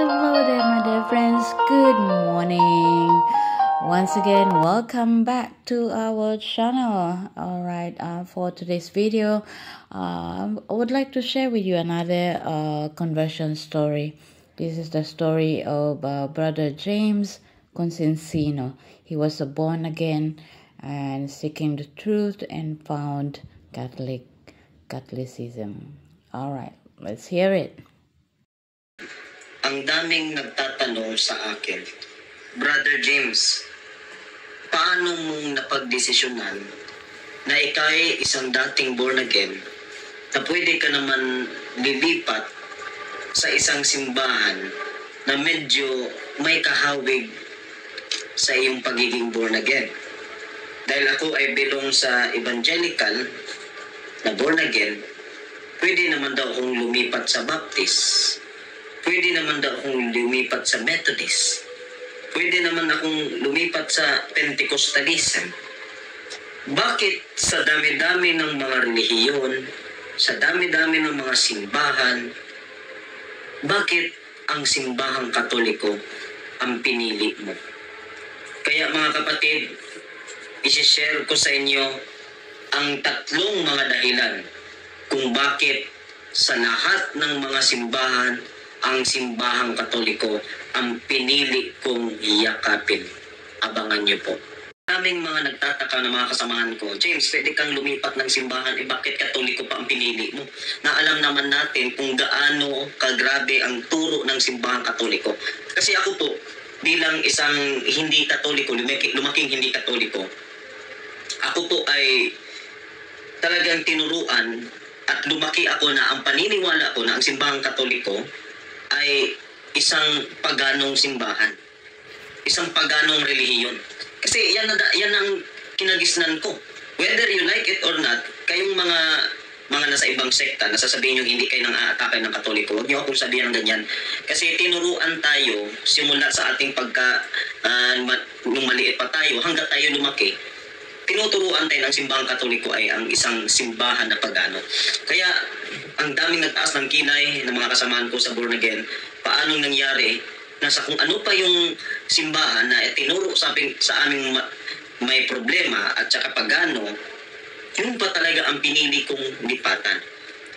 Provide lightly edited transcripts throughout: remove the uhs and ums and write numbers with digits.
Hello there, my dear friends. Good morning. Once again, welcome back to our channel. Alright, for today's video, I would like to share with you another conversion story. This is the story of Brother James Consensino. He was born again and seeking the truth and found Catholicism. Alright, let's hear it. Ang daming nagtatanong sa akin, Brother James, paano mong napagdesisyonan na ika'y isang dating born again na pwede ka naman lilipat sa isang simbahan na medyo may kahawig sa iyong pagiging born again? Dahil ako ay belong sa evangelical na born again, pwede naman daw akong lumipat sa Baptist. Pwede naman daw akong lumipat sa Methodist. Pwede naman akong lumipat sa Pentecostalism. Bakit sa dami-dami ng mga relihiyon, sa dami-dami ng mga simbahan, bakit ang simbahang Katoliko ang pinili mo? Kaya mga kapatid, isi-share ko sa inyo ang tatlong mga dahilan kung bakit sa lahat ng mga simbahan, ang simbahang Katoliko ang pinili kong yakapin. Abangan niyo po. Maraming mga nagtataka na mga kasamahan ko, James, pwede kang lumipat ng simbahan, bakit Katoliko pa ang pinili mo? Na alam naman natin kung gaano kagrabe ang turo ng simbahang Katoliko. Kasi ako po, bilang isang hindi Katoliko, lumaking hindi Katoliko, ako po ay talagang tinuruan at lumaki ako na ang paniniwala ko na ang simbahang Katoliko ay isang paganong simbahan, isang paganong relihiyon. Kasi yan ang kinagisnan ko. Whether you like it or not, kayong mga nasa ibang sekta, nasasabihin nyo hindi kayo nang aatake ng Katoliko, huwag nyo akong sabihin ng ganyan. Kasi tinuruan tayo, simula sa ating nung maliit pa tayo, hanggang tayo lumaki, tinuturuan tayo ng simbahang Katoliko ay ang isang simbahan na pagano. Kaya ang daming nagtaas ng kinay ng mga kasamaan ko sa born again, paanong nangyari na sa kung ano pa yung simbahan na tinuro sa aming may problema at saka pagano, yun pa talaga ang pinili kong lipatan.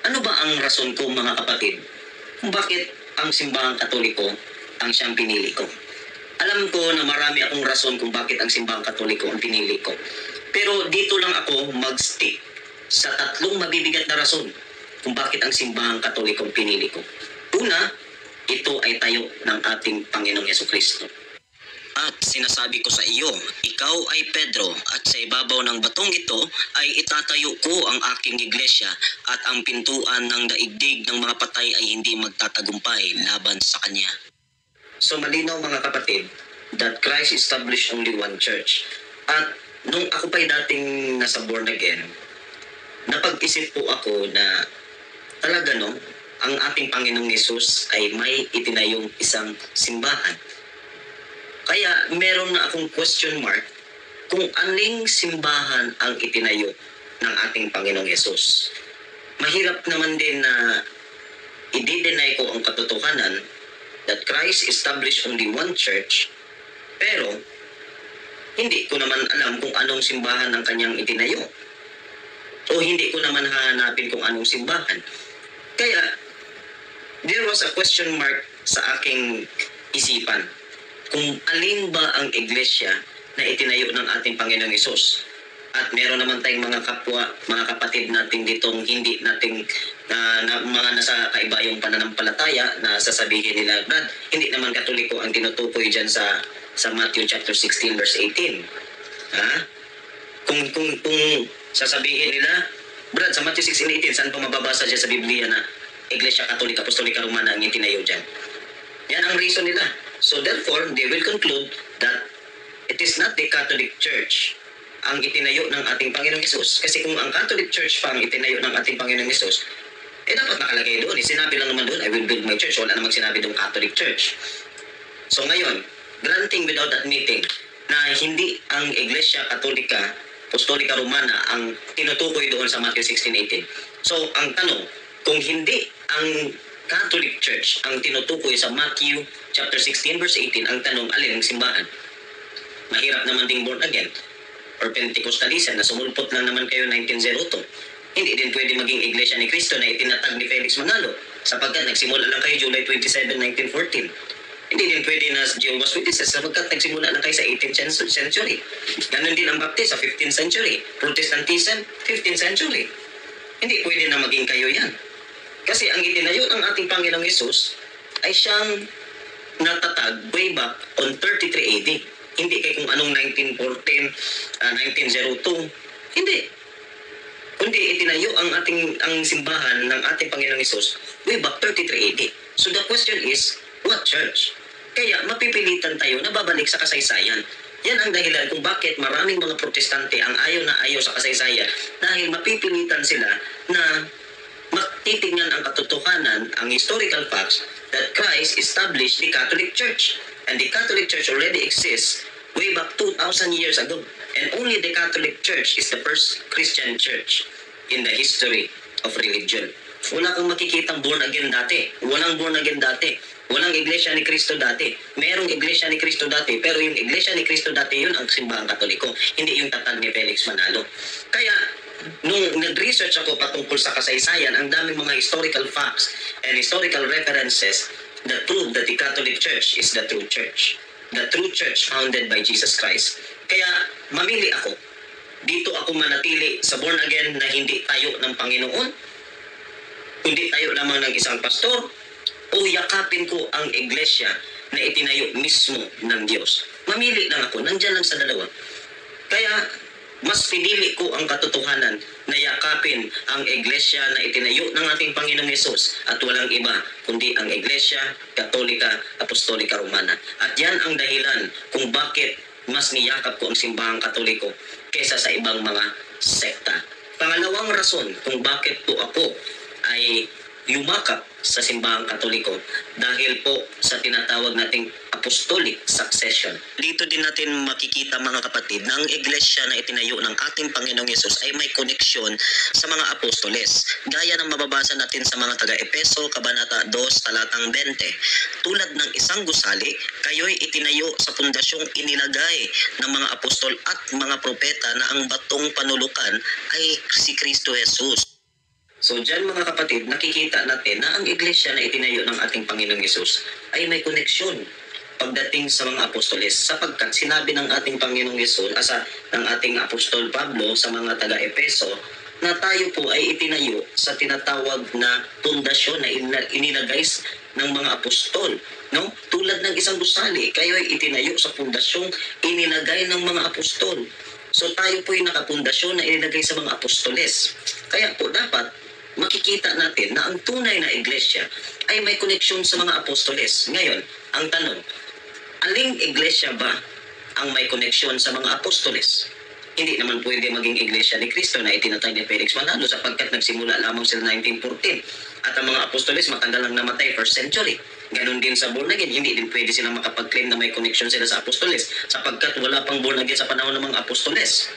Ano ba ang rason ko mga kapatid kung bakit ang simbahang Katoliko ang siyang pinili ko? Alam ko na marami akong rason kung bakit ang simbahang Katoliko ang pinili ko. Pero dito lang ako mag-stick sa tatlong mabibigat na rason kung bakit ang simbahang Katoliko ang pinili ko. Una, ito ay tayo ng ating Panginoong Jesucristo. At sinasabi ko sa iyo, ikaw ay Pedro, at sa ibabaw ng batong ito ay itatayo ko ang aking iglesia, at ang pintuan ng daigdig ng mga patay ay hindi magtatagumpay laban sa kanya. So malinaw mga kapatid, that Christ established only one church. At nung ako pa'y dating nasa born again, napag-isip po ako na talaga ang ating Panginoong Yesus ay may itinayong isang simbahan. Kaya meron na akong question mark kung aling simbahan ang itinayo ng ating Panginoong Yesus. Mahirap naman din na i-deny ko ang katotohanan that Christ established only one church, pero hindi ko naman alam kung anong simbahan ang kanyang itinayo. O hindi ko naman hahanapin kung anong simbahan. Kaya, there was a question mark sa aking isipan. Kung alin ba ang iglesia na itinayo ng ating Panginoong Hesus. At meron naman tayong mga kapwa, mga kapatid natin ditong hindi nating mga nasa kaibayong pananampalataya na sasabihin nila, Brad, hindi naman Katoliko ang tinutukoy dyan sa Matthew chapter 16 verse 18. Ha? Kung sasabihin nila, Brad, sa Matthew 16:18, saan pa mababasa dyan sa Biblia na Iglesia Katolika, Apostolika, Romana ang itinayo dyan? Yan ang reason nila. So therefore, they will conclude that it is not the Catholic Church ang itinayo ng ating Panginoong Hesus. Kasi kung ang Catholic Church pa ang itinayo ng ating Panginoong Hesus, dapat nakalagay doon. Sinabi lang naman doon, I will build my church. Wala namang sinabi doon Catholic Church. So ngayon, granting without admitting na hindi ang Iglesia Katolika, Apostolika Romana ang tinutukoy doon sa Matthew 16:18. So ang tanong, kung hindi ang Catholic Church ang tinutukoy sa Matthew chapter 16 verse 18, ang tanong, alin ang simbahan? Mahirap naman ding born again or Pentecostalism na sumulpot lang naman kayo 1902. Hindi din pwede maging Iglesia ni Cristo na itinatag ni Felix Manalo sapagkat nagsimula lang kayo July 27, 1914. Hindi din pwede na Jehovah's Witnesses sapagkat nagsimula lang kayo sa 18th century. Ganon din ang Baptist sa 15th century. Protestantism, 15th century. Hindi pwede na maging kayo yan. Kasi ang itinayo ng ating Panginoong Yesus ay siyang natatag way back on 33 AD. Hindi kay kung anong 1914, 1902. Hindi. Kundi itinayo ang simbahan ng ating Panginoong Yesus way back 33 AD. So the question is, what church? Kaya mapipilitan tayo na babalik sa kasaysayan. Yan ang dahilan kung bakit maraming mga protestante ang ayaw na ayaw sa kasaysayan dahil mapipilitan sila na titingnan ang katotohanan, ang historical facts that Christ established the Catholic Church. And the Catholic Church already exists way back 2,000 years ago. And only the Catholic Church is the first Christian church in the history of religion. Wala kang makikitang born again dati. Walang born again dati. Walang Iglesia ni Cristo dati. Merong Iglesia ni Cristo dati. Pero yung Iglesia ni Cristo dati, yun ang simbahang Katoliko. Hindi yung tatag ni Felix Manalo. Kaya, nung nag-research ako patungkol sa kasaysayan, ang daming mga historical facts and historical references that prove that the Catholic Church is the true church. The true church founded by Jesus Christ. Kaya, mamili ako. Dito ako manatili sa born again na hindi tayo ng Panginoon, kundi tayo lamang ng isang pastor, o yakapin ko ang iglesia na itinayo mismo ng Diyos. Mamili lang ako, nandyan lang sa dalawa. Kaya, mas pinili ko ang katotohanan na yakapin ang iglesia na itinayo ng ating Panginoong Yesus at walang iba kundi ang Iglesia Katolika Apostolika Romana. At yan ang dahilan kung bakit mas niyakap ko ang simbahang Katoliko kaysa sa ibang mga sekta. Pangalawang rason kung bakit po ako ay yumakap sa simbahang Katoliko dahil po sa tinatawag nating apostolic succession. Dito din natin makikita mga kapatid na ang iglesia na itinayo ng ating Panginoong Yesus ay may koneksyon sa mga apostoles. Gaya ng mababasa natin sa mga taga-Epeso, Kabanata 2, talatang 20. Tulad ng isang gusali, kayo'y itinayo sa pundasyong inilagay ng mga apostol at mga propeta na ang batong panulukan ay si Kristo Jesus. So dyan mga kapatid, nakikita natin na ang iglesia na itinayo ng ating Panginoong Yesus ay may koneksyon pagdating sa mga apostoles sapagkat sinabi ng ating Panginoong Yesus ng ating apostol Pablo sa mga taga-Epeso na tayo po ay itinayo sa tinatawag na pundasyon na inilagay ng mga apostol. No? Tulad ng isang gusali, kayo ay itinayo sa pundasyong inilagay ng mga apostol. So tayo po ay nakapundasyon na inilagay sa mga apostoles. Kaya po dapat makikita natin na ang tunay na iglesia ay may koneksyon sa mga apostoles. Ngayon, ang tanong, aling iglesia ba ang may koneksyon sa mga apostoles? Hindi naman pwede maging iglesia ni Cristo na itinatag ni Felix Manalo sapagkat nagsimula lamang sila 1914 at ang mga apostoles matanda lang namatay 1st century. Ganon din sa born again, hindi din pwede silang makapag-claim na may koneksyon sila sa apostoles sapagkat wala pang born again sa panahon ng mga apostoles.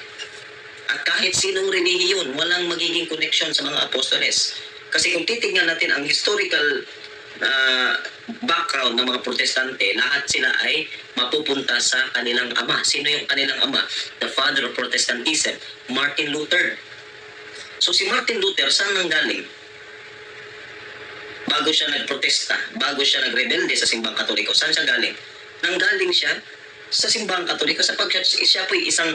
At kahit sinong relihiyon, walang magiging koneksyon sa mga apostoles. Kasi kung titignan natin ang historical background ng mga protestante, lahat sila ay mapupunta sa kanilang ama. Sino yung kanilang ama? The father of Protestantism, Martin Luther. So si Martin Luther, saan nanggaling? Bago siya nagprotesta, bago siya nagrebelde sa simbang Katoliko, saan siya galing? Nanggaling siya sa simbang Katoliko sapagkat siya po isang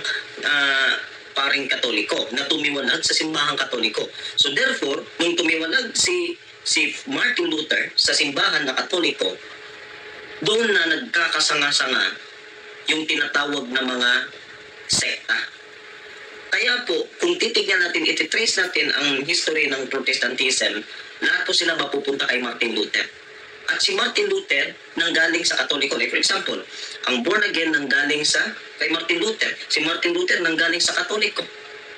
paring Katoliko na tumiwalag sa simbahang Katoliko. So therefore, nung tumiwalag si Martin Luther sa simbahan na Katoliko, doon na nagkakasanga-sanga yung tinatawag na mga sekta. Kaya po, kung titignan natin, ititrace natin ang history ng Protestantism, lahat po sila mapupunta kay Martin Luther. At si Martin Luther nanggaling sa Katoliko. Like for example, ang born again nanggaling kay Martin Luther. Si Martin Luther nanggaling sa Katoliko.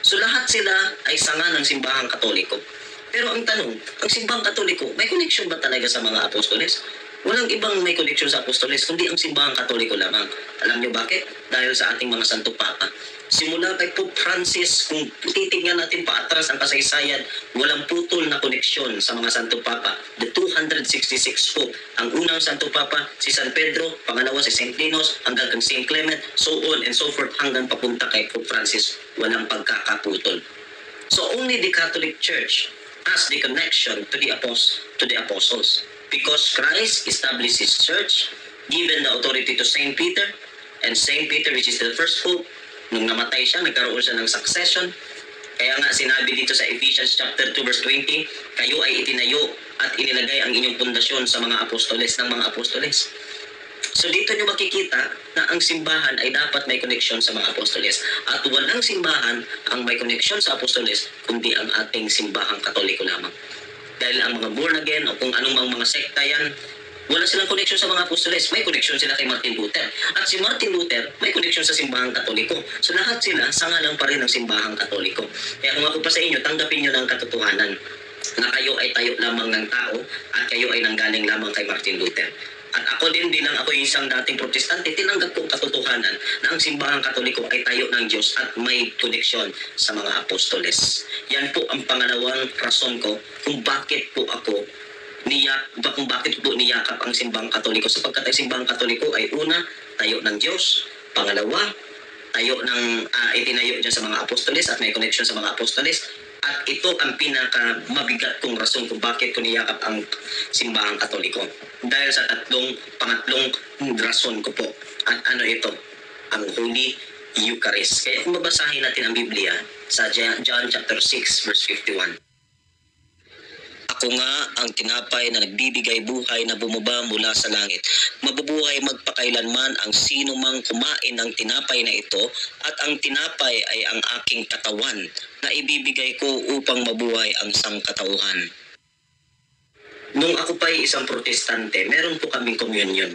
So lahat sila ay sanga ng simbahang Katoliko. Pero ang tanong, ang simbahang Katoliko, may connection ba talaga sa mga apostoles? Walang ibang may koneksyon sa apostoles, kundi ang simbahang katoliko lamang. Alam niyo bakit? Dahil sa ating mga Santo Papa. Simula kay Pope Francis, kung titignan natin paatras ang kasaysayan, walang putol na koneksyon sa mga Santo Papa. The 266 Pope. Ang unang Santo Papa, si San Pedro, pangalawa si St. Dinos, hanggang kay St. Clement, so on and so forth, hanggang papunta kay Pope Francis. Walang pagkakaputol. So only the Catholic Church has the connection to the apostles. Because Christ established His church, given the authority to Saint Peter, and Saint Peter, which is the first pope, nung namatay siya, nagkaroon siya ng succession. Kaya nga sinabi dito sa Ephesians chapter 2 verse 20, kayo ay itinayo at inilagay ang inyong pundasyon sa mga apostoles ng mga apostoles. So dito nyo makikita na ang simbahan ay dapat may connection sa mga apostoles. At walang simbahan ang may connection sa apostoles, kundi ang ating simbahang katoliko lamang. Dahil ang mga born again o kung anong mga sekta yan, wala silang connection sa mga apostoles. May connection sila kay Martin Luther. At si Martin Luther, may connection sa simbahang katoliko. So lahat sila, sangalang pa rin ng simbahang katoliko. Kaya kung ako pa sa inyo, tanggapin nyo ng katotohanan na kayo ay tayo lamang ng tao at kayo ay nanggaling lamang kay Martin Luther. At ako din bilang ako isang dating protestante, tinanggap ko katotohanan na ang simbahang katoliko ay tayo ng Diyos at may koneksyon sa mga apostoles. Yan po ang pangalawang rason ko kung bakit po niyakap ang simbahang katoliko. Sapagkat ang simbahang katoliko ay una, tayo ng Diyos. Pangalawa, tayo ng itinayo dyan sa mga apostoles at may koneksyon sa mga apostoles. At ito ang pinaka-mabigat kong rason kung bakit ko niyakap ang simbahang katoliko. Dahil sa pangatlong rason ko po. At ano ito? Ang Holy Eucharist. Kaya kung babasahin natin ang Biblia sa John chapter 6 verse 51. Ako nga ang tinapay na nagbibigay buhay na bumaba mula sa langit. Mabubuhay magpakailanman ang sino mang kumain ng tinapay na ito, at ang tinapay ay ang aking katawan na ibibigay ko upang mabuhay ang sangkatauhan. Nung ako pa ay isang protestante, meron po kaming communion.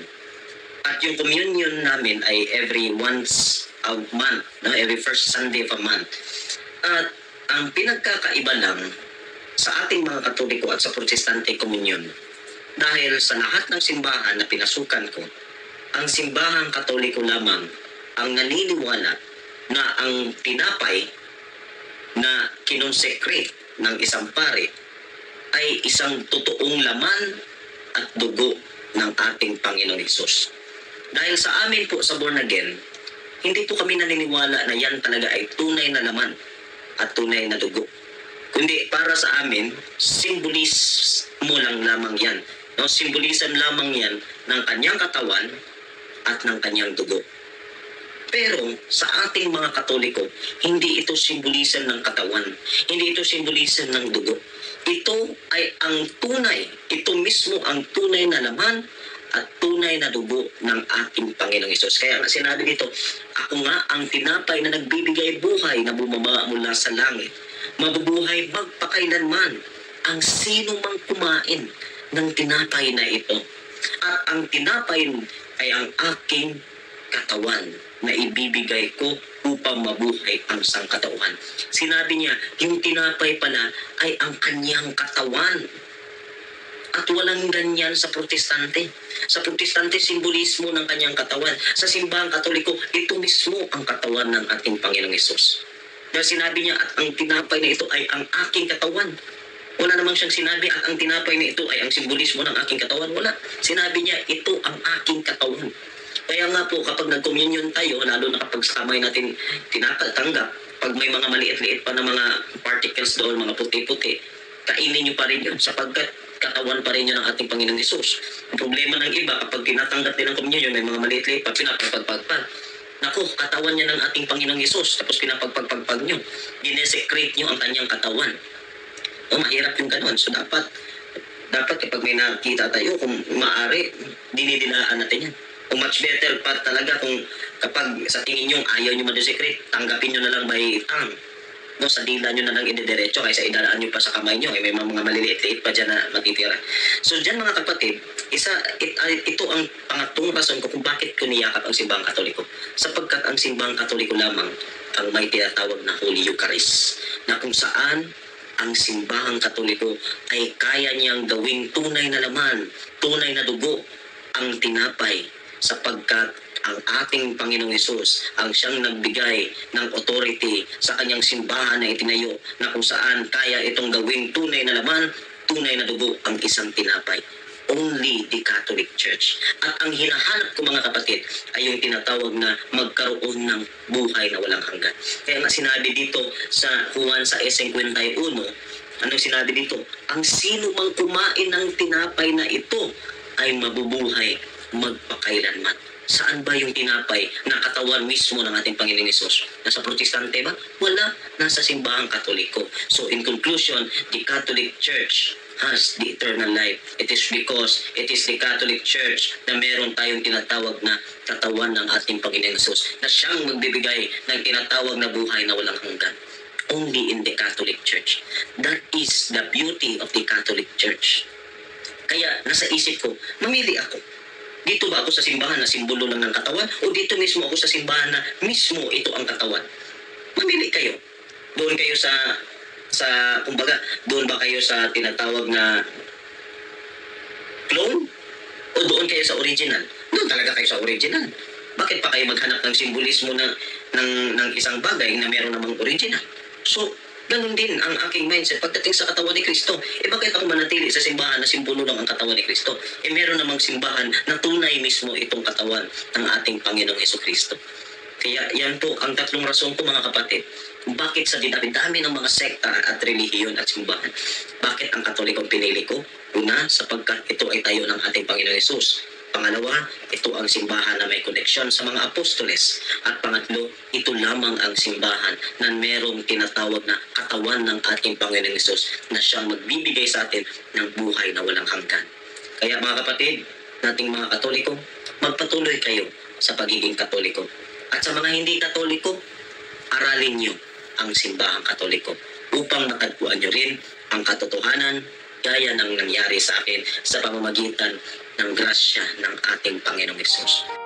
At yung communion namin ay every once a month, every first Sunday of a month. At ang pinagkakaiba lang sa ating mga Katoliko at sa Protestante communion, dahil sa lahat ng simbahan na pinasukan ko, ang simbahang Katoliko lamang ang naniniwala na ang tinapay na kinonsekrate ng isang pare ay isang totoong laman at dugo ng ating Panginoong Hesus. Dahil sa amin po sa born again, hindi po kami naniniwala na yan talaga ay tunay na laman at tunay na dugo. Kundi para sa amin, simbolismo lang lamang yan. No? Simbolism lamang yan ng kanyang katawan at ng kanyang dugo. Pero sa ating mga Katoliko, hindi ito simbolism ng katawan. Hindi ito simbolism ng dugo. Ito ay ang tunay. Ito mismo ang tunay na laman at tunay na dugo ng ating Panginoong Hesus. Kaya nga sinabi dito, ako nga ang tinapay na nagbibigay buhay na bumaba mula sa langit. Mabubuhay magpakailanman ang sino mang kumain ng tinapay na ito. At ang tinapay ay ang aking katawan na ibibigay ko upang mabuhay ang sangkatauhan. Sinabi niya, yung tinapay pala ay ang kanyang katawan. At walang ganyan sa Protestante. Sa Protestante, simbolismo ng kanyang katawan. Sa simbahang Katoliko, ito mismo ang katawan ng ating Panginoong Hesus. Dahil sinabi niya, at ang tinapay na ito ay ang aking katawan. Wala namang siyang sinabi, at ang tinapay na ito ay ang simbolismo ng aking katawan. Wala. Sinabi niya, ito ang aking katawan. Kaya nga po, kapag nag-communion tayo, lalo na kapag sa kamay natin tinatanggap, pag may mga maliit-liit pa na mga particles doon, mga puti-puti, kainin niyo pa rin yun, sapagkat katawan pa rin yun ng ating Panginoong Hesus. Ang problema ng iba, kapag tinatanggap din ang communion, may mga maliit-liit pa, pinapagpagpagpag. Naku, katawan niya ng ating Panginoong Hesus, tapos pinapagpagpagpag nyo. Dinesecrate nyo ang kanyang katawan. Mahirap yung ganun. So dapat kapag may nakita tayo, kung maaari, dinidilaan natin yan. Kung much better pa talaga kung kapag sa tingin nyo ayaw nyo madesecrate, tanggapin nyo na lang by tongue. No, sa dila nyo na lang ididiretso kaysa idalaan nyo pa sa kamay nyo. May mga maliliit-liit pa dyan na matitira. So dyan mga kapatid, ito ang pangatlong rason ko kung bakit ko niyakap ang simbahang Katoliko. Sapagkat ang simbahang Katoliko lamang ang may tinatawag na Holy Eucharist, na kung saan ang simbahang Katoliko ay kaya niyang gawing tunay na laman, tunay na dugo ang tinapay sapagkat ang ating Panginoong Hesus ang siyang nagbigay ng authority sa kanyang simbahan na itinayo na kung saan kaya itong gawing tunay na laman, tunay na dugo ang isang tinapay. Only the Catholic Church. At ang hinahanap ko mga kapatid ay yung tinatawag na magkaroon ng buhay na walang hanggan. Kaya nga sinabi dito sa Juan sa 51, anong sinabi dito? Ang sino mang kumain ng tinapay na ito ay mabubuhay magpakailanman. Saan ba yung tinapay na katawan mismo ng ating Panginoong Hesus? Nasa Protestante ba? Wala. Nasa simbahang Katoliko. So in conclusion, the Catholic Church has the eternal life. It is because it is the Catholic Church na meron tayong tinatawag na katawan ng ating Panginoong Hesus na siyang magbibigay ng tinatawag na buhay na walang hanggan. Only in the Catholic Church. That is the beauty of the Catholic Church. Kaya nasa isip ko, mamili ako. Dito ba ako sa simbahan na simbolo lang ng katawan o dito mismo ako sa simbahan na mismo ito ang katawan? Mamili kayo. Doon kayo sa kumbaga, doon ba kayo sa tinatawag na clone? O doon kayo sa original? Doon talaga kayo sa original. Bakit pa kayo maghanap ng simbolismo ng isang bagay na meron namang original? So, ganun din ang aking mindset pagdating sa katawan ni Kristo. Bakit ako manatili sa simbahan na simbolo lang ang katawan ni Kristo? Meron namang simbahan na tunay mismo itong katawan ng ating Panginoong Hesukristo. Kaya yan po ang tatlong rason ko mga kapatid. Bakit sa dinami-dami ng mga sekta at relihiyon at simbahan? Bakit ang Katolikong pinili ko? Una, sapagkat ito ay tayo ng ating Panginoong Hesus. Pangalawa, ito ang simbahan na may koneksyon sa mga apostoles. At pangatlo, ito lamang ang simbahan na merong tinatawag na katawan ng ating Panginoong Hesus na siyang magbibigay sa atin ng buhay na walang hanggan. Kaya mga kapatid, nating mga Katoliko, magpatuloy kayo sa pagiging Katoliko. At sa mga hindi Katoliko, aralin niyo ang simbahang Katoliko upang matagpuan niyo rin ang katotohanan gaya ng nangyari sa akin sa pamamagitan ng grasya ng ating Panginoong Hesus.